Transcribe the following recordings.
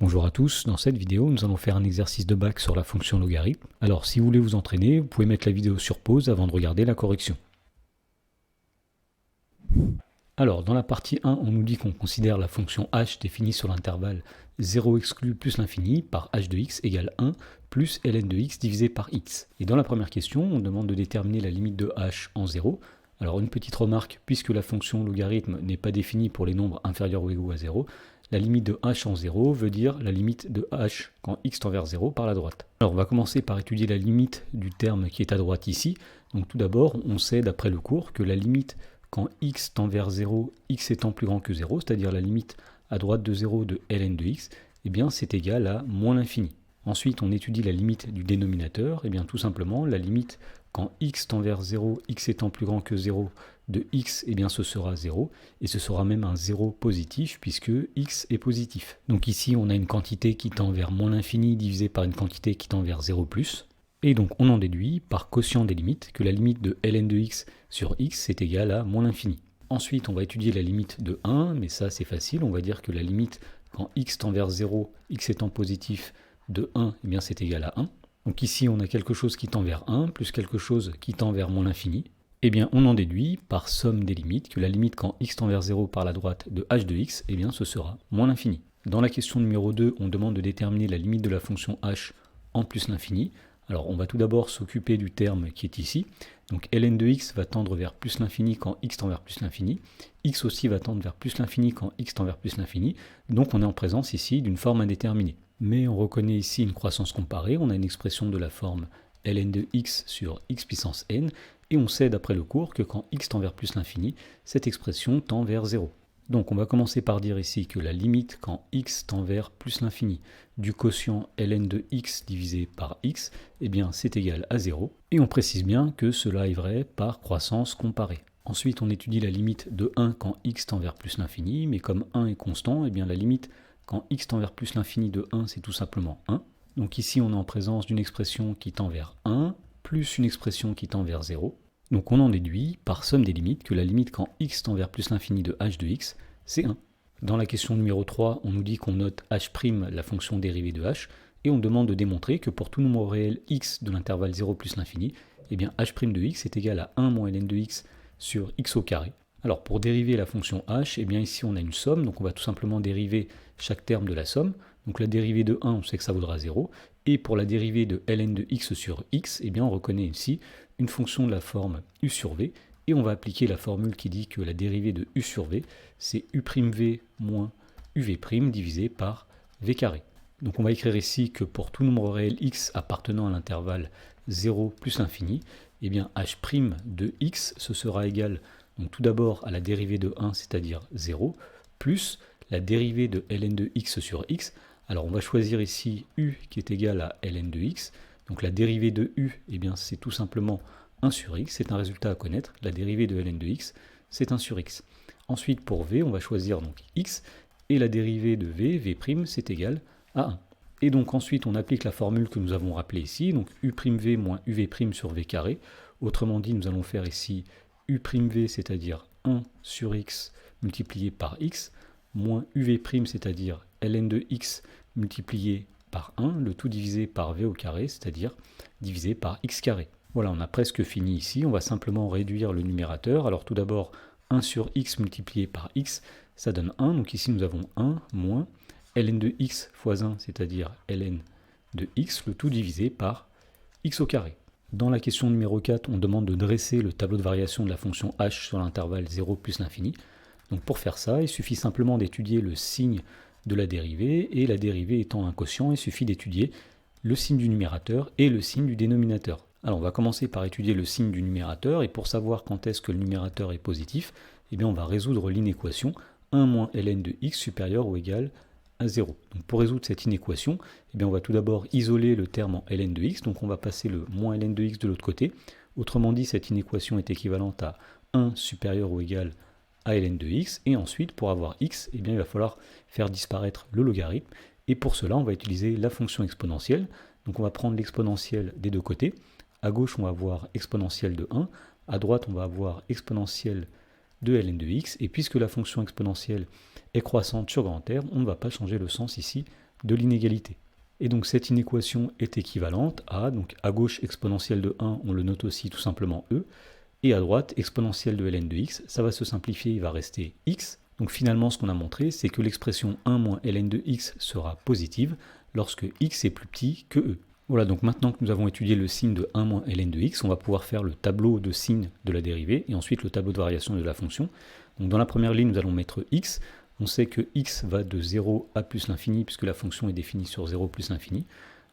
Bonjour à tous, dans cette vidéo nous allons faire un exercice de bac sur la fonction logarithme. Alors si vous voulez vous entraîner, vous pouvez mettre la vidéo sur pause avant de regarder la correction. Alors dans la partie 1, on nous dit qu'on considère la fonction h définie sur l'intervalle 0 exclu plus l'infini par h de x égale 1 plus ln de x divisé par x. Et dans la première question, on demande de déterminer la limite de h en 0. Alors une petite remarque, puisque la fonction logarithme n'est pas définie pour les nombres inférieurs ou égaux à 0, la limite de h en 0 veut dire la limite de h quand x tend vers 0 par la droite. Alors on va commencer par étudier la limite du terme qui est à droite ici. Donc tout d'abord, on sait d'après le cours que la limite quand x tend vers 0, x étant plus grand que 0, c'est-à-dire la limite à droite de 0 de ln de x, eh bien c'est égal à moins l'infini. Ensuite, on étudie la limite du dénominateur, et bien tout simplement la limite quand x tend vers 0, x étant plus grand que 0 de x, eh bien ce sera 0, et ce sera même un 0 positif puisque x est positif. Donc ici on a une quantité qui tend vers moins l'infini divisée par une quantité qui tend vers 0 plus, et donc on en déduit par quotient des limites que la limite de ln de x sur x est égale à moins l'infini. Ensuite on va étudier la limite de 1, mais ça c'est facile, on va dire que la limite quand x tend vers 0, x étant positif de 1, eh bien c'est égal à 1. Donc ici on a quelque chose qui tend vers 1 plus quelque chose qui tend vers moins l'infini. Eh bien on en déduit par somme des limites que la limite quand x tend vers 0 par la droite de h de x, eh bien ce sera moins l'infini. Dans la question numéro 2, on demande de déterminer la limite de la fonction h en plus l'infini. Alors on va tout d'abord s'occuper du terme qui est ici. Donc ln de x va tendre vers plus l'infini quand x tend vers plus l'infini. X aussi va tendre vers plus l'infini quand x tend vers plus l'infini. Donc on est en présence ici d'une forme indéterminée. Mais on reconnaît ici une croissance comparée. On a une expression de la forme ln de x sur x puissance n. Et on sait d'après le cours que quand x tend vers plus l'infini, cette expression tend vers 0. Donc on va commencer par dire ici que la limite quand x tend vers plus l'infini du quotient ln de x divisé par x, eh bien c'est égal à 0. Et on précise bien que cela est vrai par croissance comparée. Ensuite on étudie la limite de 1 quand x tend vers plus l'infini, mais comme 1 est constant, eh bien la limite quand x tend vers plus l'infini de 1 c'est tout simplement 1. Donc ici on est en présence d'une expression qui tend vers 1, plus une expression qui tend vers 0. Donc on en déduit, par somme des limites, que la limite quand x tend vers plus l'infini de h de x, c'est 1. Dans la question numéro 3, on nous dit qu'on note h', la fonction dérivée de h, et on demande de démontrer que pour tout nombre réel x de l'intervalle 0 plus l'infini, eh bien h' de x est égal à 1 moins ln de x sur x au carré. Alors pour dériver la fonction h, eh bien ici on a une somme, donc on va tout simplement dériver chaque terme de la somme. Donc la dérivée de 1, on sait que ça vaudra 0. Et pour la dérivée de ln de x sur x, eh bien on reconnaît ici une fonction de la forme u sur v. Et on va appliquer la formule qui dit que la dérivée de u sur v, c'est u'v moins uv' divisé par v carré. Donc on va écrire ici que pour tout nombre réel x appartenant à l'intervalle 0 plus l'infini, eh bien h' de x, ce sera égal donc tout d'abord à la dérivée de 1, c'est-à-dire 0, plus la dérivée de ln de x sur x. Alors on va choisir ici u qui est égal à ln de x. Donc la dérivée de u, eh bien c'est tout simplement 1 sur x, c'est un résultat à connaître. La dérivée de ln de x, c'est 1 sur x. Ensuite pour v, on va choisir donc x, et la dérivée de v, v', c'est égal à 1. Et donc ensuite on applique la formule que nous avons rappelée ici, donc u'v moins uv' sur v carré. Autrement dit, nous allons faire ici u'v, c'est-à-dire 1 sur x multiplié par x, moins uv', c'est-à-dire ln de x multiplié par 1, le tout divisé par v au carré, c'est-à-dire divisé par x carré. Voilà, on a presque fini ici, on va simplement réduire le numérateur. Alors tout d'abord, 1 sur x multiplié par x, ça donne 1, donc ici nous avons 1 moins ln de x fois 1, c'est-à-dire ln de x, le tout divisé par x au carré. Dans la question numéro 4, on demande de dresser le tableau de variation de la fonction h sur l'intervalle 0 plus l'infini. Donc pour faire ça, il suffit simplement d'étudier le signe de la dérivée, et la dérivée étant un quotient, il suffit d'étudier le signe du numérateur et le signe du dénominateur. Alors on va commencer par étudier le signe du numérateur, et pour savoir quand est-ce que le numérateur est positif, eh bien on va résoudre l'inéquation 1 moins ln de x supérieur ou égal à 0. Donc pour résoudre cette inéquation, eh bien on va tout d'abord isoler le terme en ln de x, donc on va passer le moins ln de x de l'autre côté. Autrement dit, cette inéquation est équivalente à 1 supérieur ou égal à ln de x, et ensuite pour avoir x, eh bien, il va falloir faire disparaître le logarithme, et pour cela on va utiliser la fonction exponentielle. Donc on va prendre l'exponentielle des deux côtés. À gauche on va avoir exponentielle de 1, à droite on va avoir exponentielle de ln de x, et puisque la fonction exponentielle est croissante sur grand R, on ne va pas changer le sens ici de l'inégalité. Et donc cette inéquation est équivalente à, donc à gauche exponentielle de 1, on le note aussi tout simplement e, et à droite exponentielle de ln de x, ça va se simplifier, il va rester x. Donc finalement ce qu'on a montré, c'est que l'expression 1 moins ln de x sera positive lorsque x est plus petit que e. Voilà, donc maintenant que nous avons étudié le signe de 1 moins ln de x, on va pouvoir faire le tableau de signes de la dérivée, et ensuite le tableau de variation de la fonction. Donc dans la première ligne, nous allons mettre x. On sait que x va de 0 à plus l'infini, puisque la fonction est définie sur 0 plus l'infini.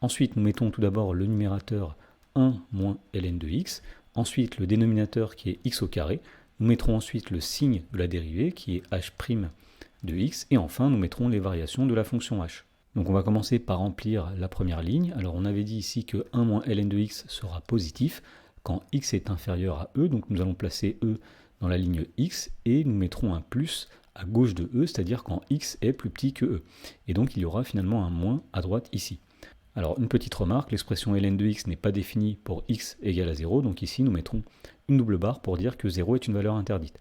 Ensuite, nous mettons tout d'abord le numérateur 1 moins ln de x. Ensuite, le dénominateur qui est x au carré. Nous mettrons ensuite le signe de la dérivée, qui est h' de x. Et enfin, nous mettrons les variations de la fonction h. Donc on va commencer par remplir la première ligne. Alors on avait dit ici que 1 moins ln de x sera positif quand x est inférieur à e. Donc nous allons placer e dans la ligne x et nous mettrons un plus à gauche de e, c'est-à-dire quand x est plus petit que e. Et donc il y aura finalement un moins à droite ici. Alors une petite remarque, l'expression ln de x n'est pas définie pour x égale à 0, donc ici nous mettrons une double barre pour dire que 0 est une valeur interdite.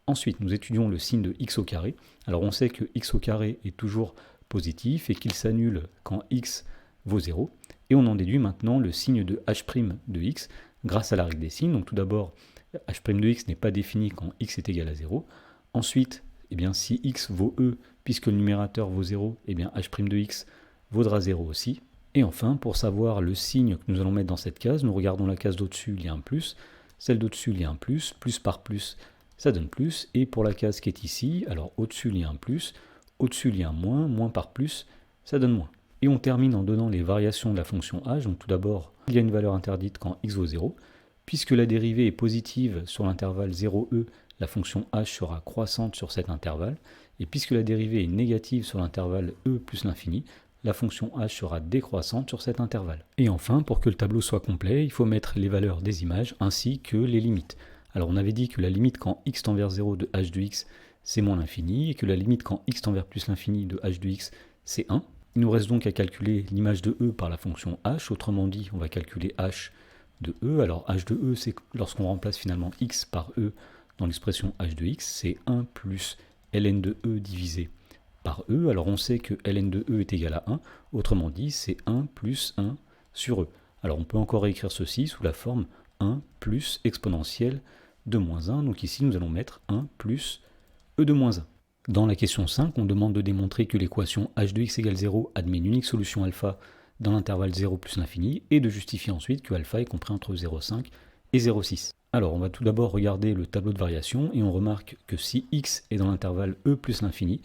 Ensuite nous étudions le signe de x au carré. Alors on sait que x au carré est toujours positif et qu'il s'annule quand x vaut 0. Et on en déduit maintenant le signe de h' de x grâce à la règle des signes. Donc tout d'abord, h' de x n'est pas défini quand x est égal à 0. Ensuite, eh bien, si x vaut e, puisque le numérateur vaut 0, eh bien h' de x vaudra 0 aussi. Et enfin, pour savoir le signe que nous allons mettre dans cette case, nous regardons la case d'au-dessus, il y a un plus. Celle d'au-dessus, il y a un plus par plus, ça donne plus. Et pour la case qui est ici, alors au-dessus, il y a un plus. Au-dessus, il y a un moins par plus, ça donne moins. Et on termine en donnant les variations de la fonction h. Donc tout d'abord, il y a une valeur interdite quand x vaut 0. Puisque la dérivée est positive sur l'intervalle 0e, la fonction h sera croissante sur cet intervalle. Et puisque la dérivée est négative sur l'intervalle e plus l'infini, la fonction h sera décroissante sur cet intervalle. Et enfin, pour que le tableau soit complet, il faut mettre les valeurs des images ainsi que les limites. Alors on avait dit que la limite quand x tend vers 0 de h de x, c'est moins l'infini, et que la limite quand x tend vers plus l'infini de h de x, c'est 1. Il nous reste donc à calculer l'image de e par la fonction h, autrement dit, on va calculer h de e. Alors h de e, c'est lorsqu'on remplace finalement x par e dans l'expression h de x, c'est 1 plus ln de e divisé par e. Alors on sait que ln de e est égal à 1, autrement dit, c'est 1 plus 1 sur e. Alors on peut encore écrire ceci sous la forme 1 plus exponentielle de moins 1. Donc ici, nous allons mettre 1 plus e de moins 1. Dans la question 5, on demande de démontrer que l'équation h de x égale 0 admet une unique solution alpha dans l'intervalle 0 plus l'infini, et de justifier ensuite que alpha est compris entre 0,5 et 0,6. Alors on va tout d'abord regarder le tableau de variation, et on remarque que si x est dans l'intervalle e plus l'infini,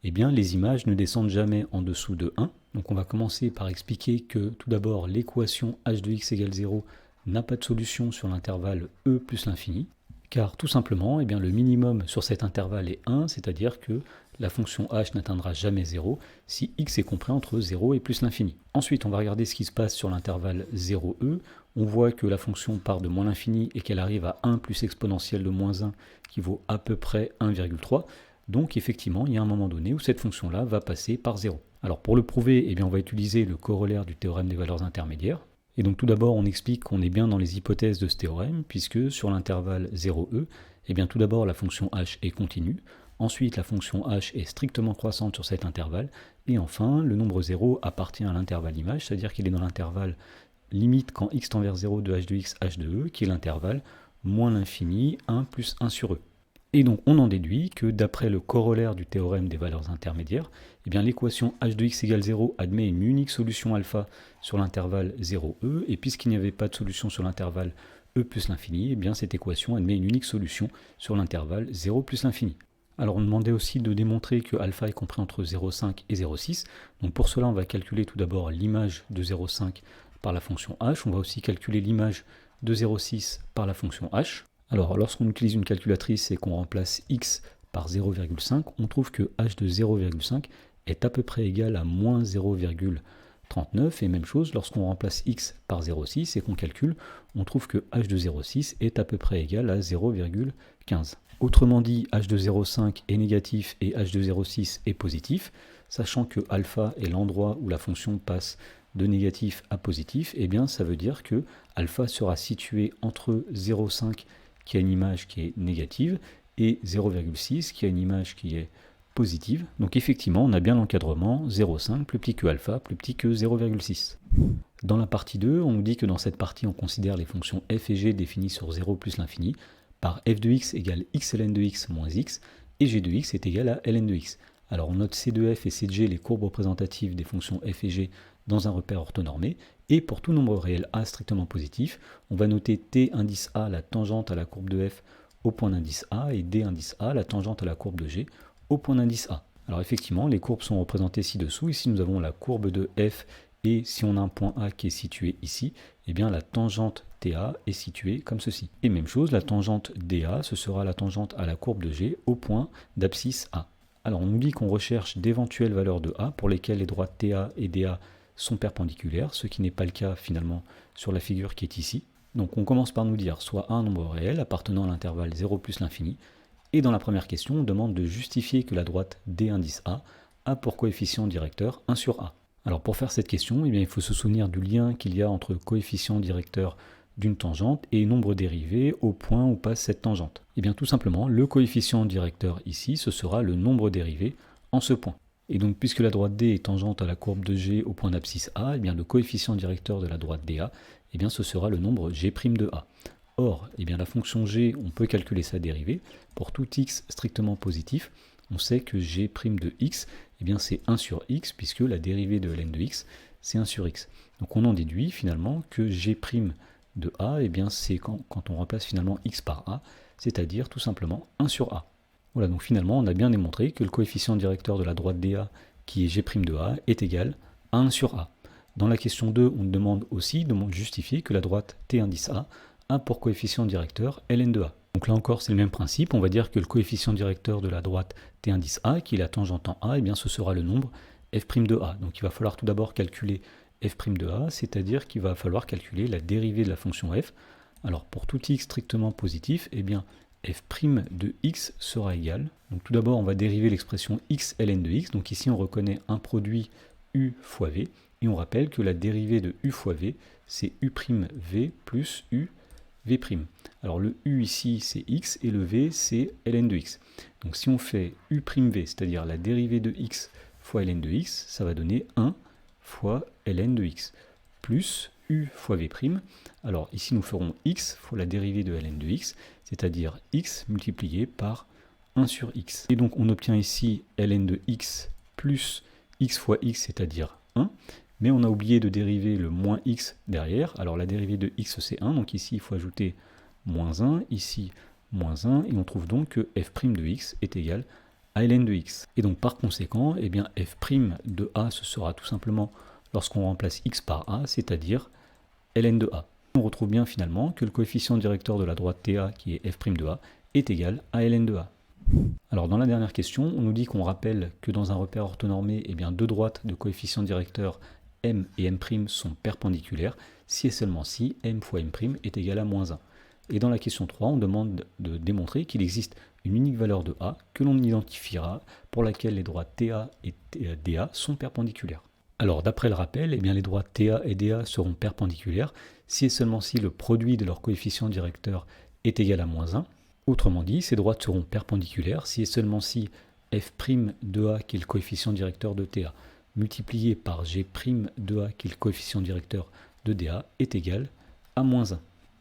eh bien les images ne descendent jamais en dessous de 1. Donc on va commencer par expliquer que tout d'abord l'équation h de x égale 0 n'a pas de solution sur l'intervalle e plus l'infini, car tout simplement, eh bien, le minimum sur cet intervalle est 1, c'est-à-dire que la fonction h n'atteindra jamais 0 si x est compris entre 0 et plus l'infini. Ensuite, on va regarder ce qui se passe sur l'intervalle 0e. On voit que la fonction part de moins l'infini et qu'elle arrive à 1 plus exponentielle de moins 1 qui vaut à peu près 1,3. Donc effectivement, il y a un moment donné où cette fonction-là va passer par 0. Alors pour le prouver, eh bien, on va utiliser le corollaire du théorème des valeurs intermédiaires. Et donc tout d'abord, on explique qu'on est bien dans les hypothèses de ce théorème, puisque sur l'intervalle 0e, eh bien tout d'abord la fonction h est continue, ensuite la fonction h est strictement croissante sur cet intervalle, et enfin le nombre 0 appartient à l'intervalle image, c'est-à-dire qu'il est dans l'intervalle limite quand x tend vers 0 de h de x, h de e, qui est l'intervalle moins l'infini, 1 plus 1 sur e. Et donc on en déduit que d'après le corollaire du théorème des valeurs intermédiaires, eh bien l'équation h de x égale 0 admet une unique solution alpha sur l'intervalle 0e, et puisqu'il n'y avait pas de solution sur l'intervalle e plus l'infini, eh bien cette équation admet une unique solution sur l'intervalle 0 plus l'infini. Alors on demandait aussi de démontrer que alpha est compris entre 0,5 et 0,6. Donc pour cela on va calculer tout d'abord l'image de 0,5 par la fonction h, on va aussi calculer l'image de 0,6 par la fonction h. Alors, lorsqu'on utilise une calculatrice et qu'on remplace x par 0,5, on trouve que h de 0,5 est à peu près égal à moins 0,39. Et même chose, lorsqu'on remplace x par 0,6 et qu'on calcule, on trouve que h de 0,6 est à peu près égal à 0,15. Autrement dit, h de 0,5 est négatif et h de 0,6 est positif. Sachant que alpha est l'endroit où la fonction passe de négatif à positif, eh bien ça veut dire que alpha sera situé entre 0,5 qui a une image qui est négative, et 0,6 qui a une image qui est positive. Donc effectivement, on a bien l'encadrement 0,5 plus petit que alpha plus petit que 0,6. Dans la partie 2, on nous dit que dans cette partie, on considère les fonctions f et g définies sur 0 plus l'infini par f de x égale x ln de x moins x et g de x est égal à ln de x. Alors on note c de f et c de g, les courbes représentatives des fonctions f et g dans un repère orthonormé, et pour tout nombre réel a strictement positif, on va noter t indice a la tangente à la courbe de f au point d'indice a et d indice a la tangente à la courbe de g au point d'indice a. Alors effectivement, les courbes sont représentées ci-dessous. Ici, nous avons la courbe de f, et si on a un point A qui est situé ici, eh bien la tangente TA est située comme ceci. Et même chose, la tangente DA, ce sera la tangente à la courbe de G au point d'abscisse A. Alors on nous dit qu'on recherche d'éventuelles valeurs de A pour lesquelles les droites TA et DA sont perpendiculaires, ce qui n'est pas le cas finalement sur la figure qui est ici. Donc on commence par nous dire soit A un nombre réel appartenant à l'intervalle 0 plus l'infini, et dans la première question, on demande de justifier que la droite D indice A a pour coefficient directeur 1 sur A. Alors pour faire cette question, eh bien, il faut se souvenir du lien qu'il y a entre coefficient directeur d'une tangente et nombre dérivé au point où passe cette tangente. Et bien tout simplement, le coefficient directeur ici, ce sera le nombre dérivé en ce point. Et donc puisque la droite D est tangente à la courbe de G au point d'abscisse A, eh bien, le coefficient directeur de la droite DA, eh bien, ce sera le nombre G' de A. Or, eh bien, la fonction G, on peut calculer sa dérivée. Pour tout x strictement positif, on sait que G' de x, eh bien, c'est 1 sur x, puisque la dérivée de ln de x, c'est 1 sur x. Donc on en déduit finalement que G' de A, eh bien, c'est quand on remplace finalement x par A, c'est-à-dire tout simplement 1 sur A. Voilà, donc finalement, on a bien démontré que le coefficient directeur de la droite DA, qui est G' de A, est égal à 1 sur A. Dans la question 2, on demande aussi de justifier que la droite T indice A pour coefficient directeur ln de A. Donc là encore, c'est le même principe. On va dire que le coefficient directeur de la droite T indice A, qui est la tangente en A, eh bien, ce sera le nombre f' de A. Donc il va falloir tout d'abord calculer f' de A, c'est-à-dire qu'il va falloir calculer la dérivée de la fonction f. Alors pour tout x strictement positif, eh bien, f' de x sera égal. Donc tout d'abord, on va dériver l'expression x ln de x. Donc ici, on reconnaît un produit u fois v. Et on rappelle que la dérivée de u fois v, c'est u'v plus u v'. Alors le u ici c'est x et le v c'est ln de x. Donc si on fait u'v, c'est-à-dire la dérivée de x fois ln de x, ça va donner 1 fois ln de x, plus u fois v'. Alors ici nous ferons x fois la dérivée de ln de x, c'est-à-dire x multiplié par 1 sur x. Et donc on obtient ici ln de x plus x fois x, c'est-à-dire 1. Mais on a oublié de dériver le moins x derrière. Alors la dérivée de x c'est 1, donc ici il faut ajouter moins 1, ici moins 1, et on trouve donc que f' de x est égal à ln de x. Et donc par conséquent, eh bien, f' de a, ce sera tout simplement lorsqu'on remplace x par a, c'est-à-dire ln de a. On retrouve bien finalement que le coefficient directeur de la droite TA, qui est f' de a, est égal à ln de a. Alors dans la dernière question, on nous dit qu'on rappelle que dans un repère orthonormé, eh bien, deux droites de coefficient directeur m et m' sont perpendiculaires si et seulement si m fois m' est égal à moins 1. Et dans la question 3, on demande de démontrer qu'il existe une unique valeur de A que l'on identifiera pour laquelle les droites TA et DA sont perpendiculaires. Alors d'après le rappel, eh bien, les droites TA et DA seront perpendiculaires si et seulement si le produit de leur coefficient directeur est égal à moins 1. Autrement dit, ces droites seront perpendiculaires si et seulement si f' de A, qui est le coefficient directeur de TA, multiplié par G' de A, qui est le coefficient directeur de DA, est égal à moins 1.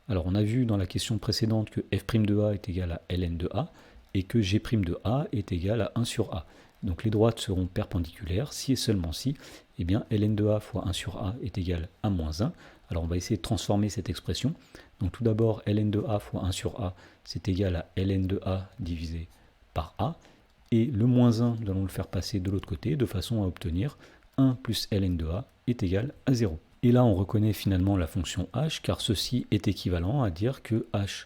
Alors on a vu dans la question précédente que f' de A est égal à ln de A et que G' de A est égal à 1 sur A. Donc les droites seront perpendiculaires si et seulement si eh bien, ln de A fois 1 sur A est égal à moins 1. Alors on va essayer de transformer cette expression. Donc tout d'abord, ln de A fois 1 sur A, c'est égal à ln de A divisé par A. Et le moins 1, nous allons le faire passer de l'autre côté de façon à obtenir 1 plus ln de A est égal à 0. Et là, on reconnaît finalement la fonction h, car ceci est équivalent à dire que h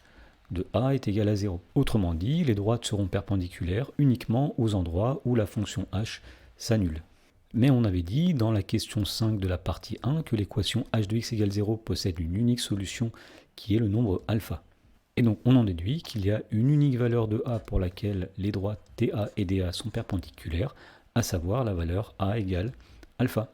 de A est égal à 0. Autrement dit, les droites seront perpendiculaires uniquement aux endroits où la fonction h s'annule. Mais on avait dit dans la question 5 de la partie 1 que l'équation h de x égale 0 possède une unique solution qui est le nombre alpha. Et donc on en déduit qu'il y a une unique valeur de A pour laquelle les droites TA et DA sont perpendiculaires, à savoir la valeur A égale alpha.